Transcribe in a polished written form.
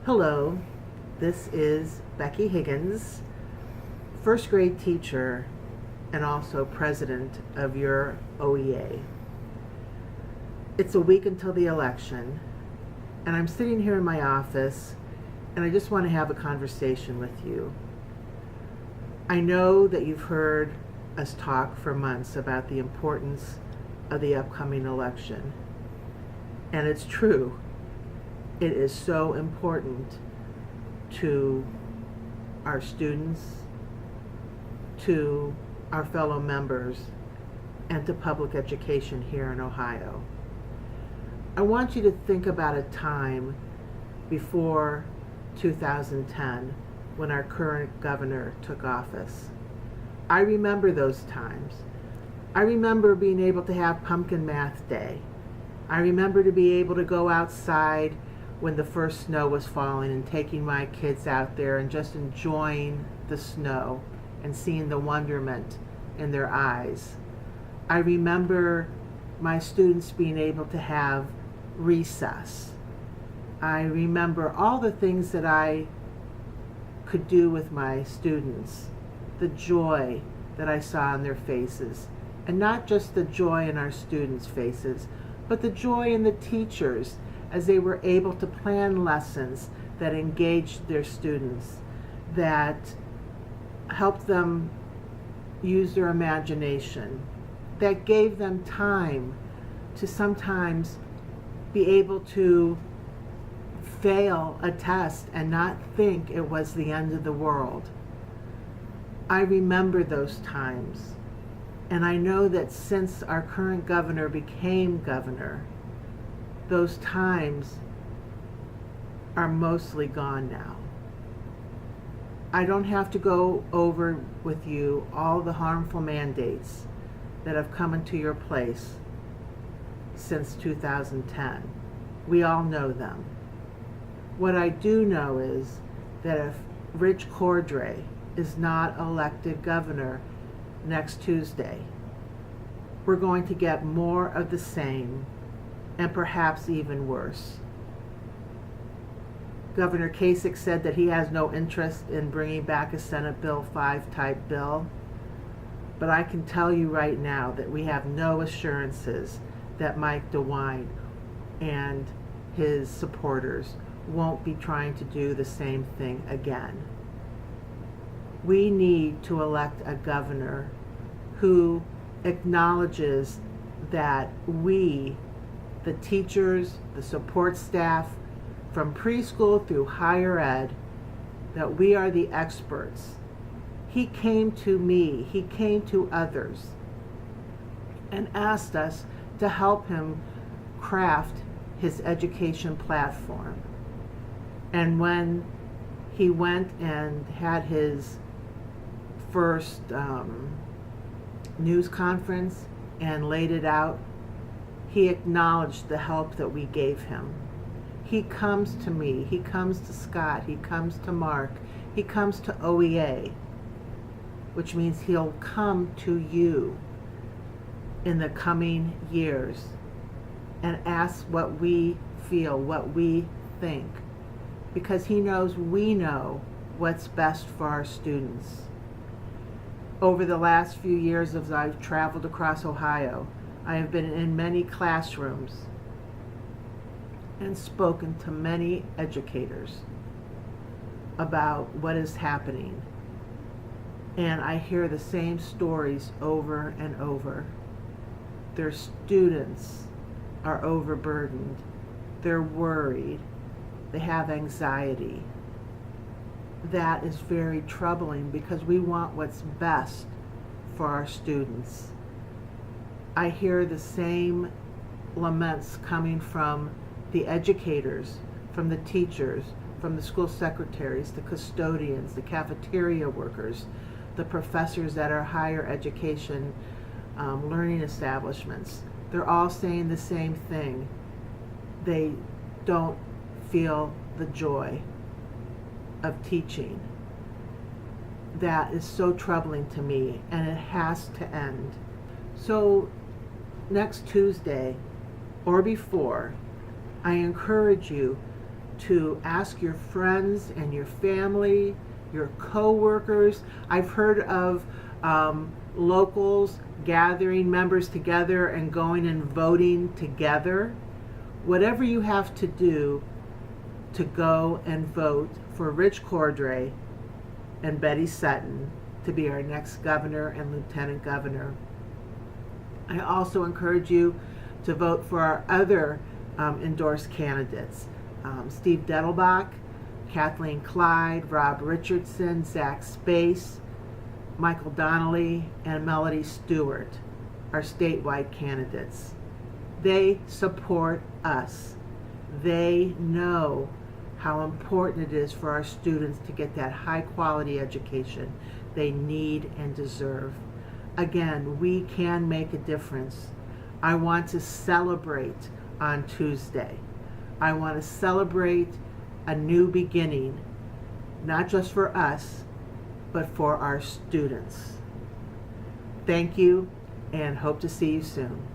Hello, this is Becky Higgins, first grade teacher and also president of your OEA. It's a week until the election, and I'm sitting here in my office and I just want to have a conversation with you. I know that you've heard us talk for months about the importance of the upcoming election, and it's true. It is so important to our students, to our fellow members, and to public education here in Ohio. I want you to think about a time before 2010 when our current governor took office. I remember those times. I remember being able to have pumpkin math day. I remember to be able to go outside when the first snow was falling and taking my kids out there and just enjoying the snow and seeing the wonderment in their eyes. I remember my students being able to have recess. I remember all the things that I could do with my students, the joy that I saw in their faces, and not just the joy in our students' faces, but the joy in the teachers as they were able to plan lessons that engaged their students, that helped them use their imagination, that gave them time to sometimes be able to fail a test and not think it was the end of the world. I remember those times, and I know that since our current governor became governor, those times are mostly gone now. I don't have to go over with you all the harmful mandates that have come into your place since 2010. We all know them. What I do know is that if Rich Cordray is not elected governor next Tuesday, we're going to get more of the same, and perhaps even worse. Governor Kasich said that he has no interest in bringing back a Senate Bill 5 type bill, but I can tell you right now that we have no assurances that Mike DeWine and his supporters won't be trying to do the same thing again. We need to elect a governor who acknowledges that we, the teachers, the support staff, from preschool through higher ed, that we are the experts. He came to me, he came to others, and asked us to help him craft his education platform. And when he went and had his first news conference and laid it out, he acknowledged the help that we gave him. He comes to me, he comes to Scott, he comes to Mark, he comes to OEA, which means he'll come to you in the coming years and ask what we feel, what we think, because he knows we know what's best for our students. Over the last few years as I've traveled across Ohio, I have been in many classrooms and spoken to many educators about what is happening. And I hear the same stories over and over. Their students are overburdened. They're worried. They have anxiety. That is very troubling because we want what's best for our students. I hear the same laments coming from the educators, from the teachers, from the school secretaries, the custodians, the cafeteria workers, the professors at our higher education learning establishments. They're all saying the same thing. They don't feel the joy of teaching. That is so troubling to me, and it has to end. So next Tuesday or before, I encourage you to ask your friends and your family, your co-workers. I've heard of locals gathering members together and going and voting together. Whatever you have to do to go and vote for Rich Cordray and Betty Sutton to be our next governor and lieutenant governor. I also encourage you to vote for our other endorsed candidates. Steve Dettelbach, Kathleen Clyde, Rob Richardson, Zach Space, Michael Donnelly, and Melody Stewart are statewide candidates. They support us. They know how important it is for our students to get that high quality education they need and deserve. Again, we can make a difference. I want to celebrate on Tuesday. I want to celebrate a new beginning, not just for us, but for our students. Thank you, and hope to see you soon.